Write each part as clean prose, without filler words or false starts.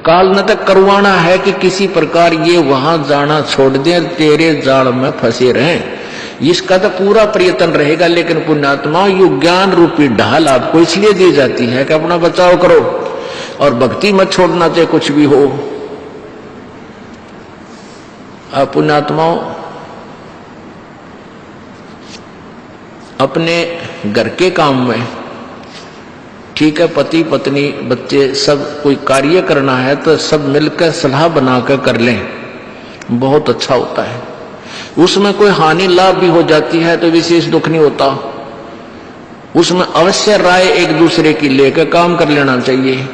काल न तक करवाना है कि किसी प्रकार ये वहां जाना छोड़ दें, तेरे जाल में फंसे रहें, इसका तो पूरा प्रयत्न रहेगा। लेकिन पुण्यात्मा ये ज्ञान रूपी ढाल आपको इसलिए दी जाती है कि अपना बचाव करो और भक्ति मत छोड़ना, चाहे कुछ भी हो। आप पुण्यात्माओं अपने घर के काम में, ठीक है, पति पत्नी बच्चे सब कोई कार्य करना है तो सब मिलकर सलाह बनाकर कर लें, बहुत अच्छा होता है। उसमें कोई हानि लाभ भी हो जाती है तो विशेष दुख नहीं होता। उसमें अवश्य राय एक दूसरे की लेकर काम कर लेना चाहिए।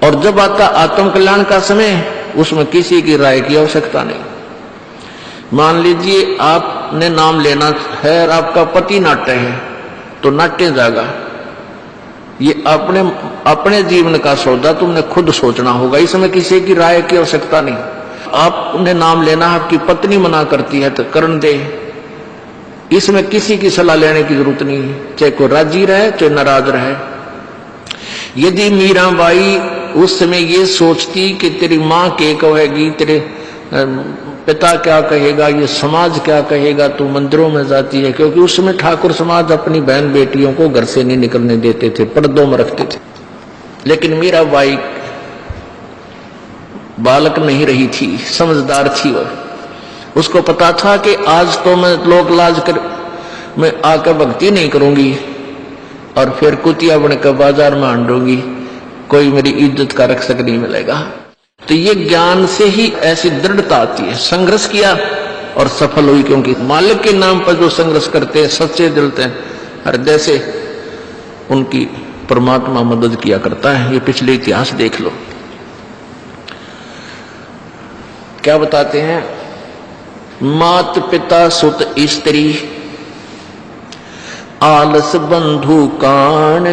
और जब आता आत्म कल्याण का समय, उसमें किसी की राय की आवश्यकता नहीं। मान लीजिए आपने नाम लेना है और आपका पति नाट्य है तो नाट्य जाएगा। ये अपने जीवन का सौदा तुमने खुद सोचना होगा, इसमें किसी की राय की आवश्यकता नहीं। आपने नाम लेना, आपकी पत्नी मना करती है तो करण दे, इसमें किसी की सलाह लेने की जरूरत नहीं, चाहे कोई राजी रहे चाहे नाराज रहे। यदि मीराबाई उस समय ये सोचती कि तेरी माँ क्या कहेगी, तेरे पिता क्या कहेगा, ये समाज क्या कहेगा, तो मंदिरों में जाती है, क्योंकि उस समय ठाकुर समाज अपनी बहन बेटियों को घर से नहीं निकलने देते थे, पर्दों में रखते थे। लेकिन मीराबाई बालक नहीं रही थी, समझदार थी। उसको पता था कि आज तो मैं लोक लाज कर मैं आकर भक्ति नहीं करूंगी और फिर कुतिया बनकर बाजार में आंडूंगी, कोई मेरी इज्जत का रक्षक नहीं मिलेगा। तो ये ज्ञान से ही ऐसी दृढ़ता आती है। संघर्ष किया और सफल हुई, क्योंकि मालिक के नाम पर जो संघर्ष करते हैं सच्चे दिल से, हृदय से, उनकी परमात्मा मदद किया करता है। ये पिछले इतिहास देख लो, क्या बताते हैं। मात पिता सुत स्त्री आलस बंधु कान,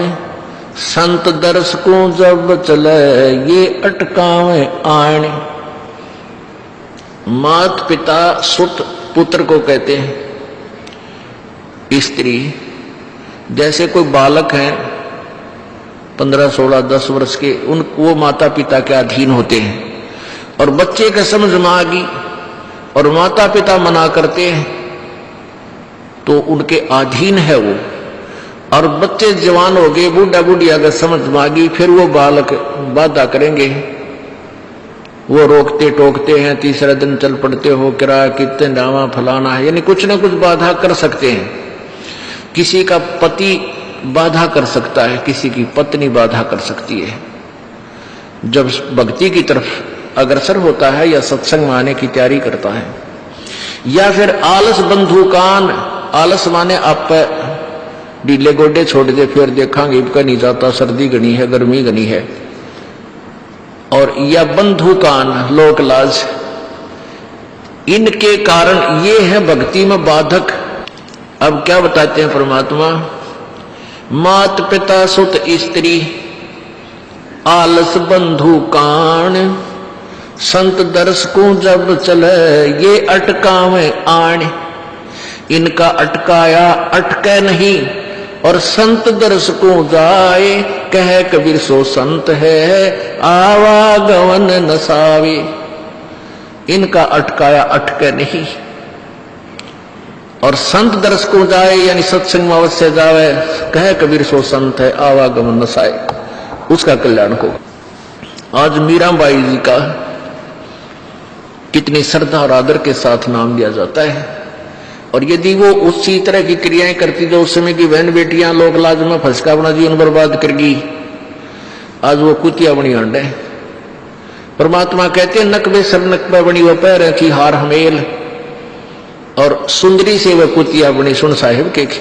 संत दर्श को जब चले ये अटकावे आने। मात पिता सुत पुत्र को कहते हैं। स्त्री जैसे कोई बालक हैं 15, 16, 10 वर्ष के, वो माता पिता के अधीन होते हैं। और बच्चे के समझ में आ गई और माता पिता मना करते हैं तो उनके अधीन है वो। और बच्चे जवान हो गए, बूढ़ा बुढ़िया अगर समझ में आ गई, फिर वो बालक बाधा करेंगे, वो रोकते टोकते हैं, तीसरा दिन चल पड़ते हो, किराया कितने डावा फलाना है, यानी कुछ ना कुछ बाधा कर सकते हैं। किसी का पति बाधा कर सकता है, किसी की पत्नी बाधा कर सकती है। जब भक्ति की तरफ अग्रसर होता है या सत्संग में आने की तैयारी करता है। या फिर आलस बंधु कान, आलस माने आप ढीले गोडे छोड़ दे, फिर देखांगे इबका नहीं जाता, सर्दी घनी है, गर्मी घनी है। और या बंधु कान, लोक लाज, इनके कारण ये है भक्ति में बाधक। अब क्या बताते हैं परमात्मा। मात पिता सुत स्त्री आलस बंधु कान, संत दर्श को जब चले ये अटकावे आने। इनका अटकाया अटके नहीं, और संत दर्श को जाए, कह कबीर सो संत है आवागमन नसावे। इनका अटकाया अटके नहीं, और संत दर्श को जाए यानी सत्संग में अवश्य जावे, कह कबीर सो संत है आवागमन नसाए, उसका कल्याण हो। आज मीराबाई जी का कितनी श्रद्धा और आदर के साथ नाम लिया जाता है। और यदि वो उसी तरह की क्रियाएं करती जो उस समय की बहन बेटियां लोक लाज में फंसका अपना जीवन बर्बाद करगी, आज वो कुतिया बनी अंडे। परमात्मा कहते हैं नकबे सर नकबे बनी वो पैर की हार हमेल, और सुंदरी से वह कुतिया बनी सुन साहिब के खेल।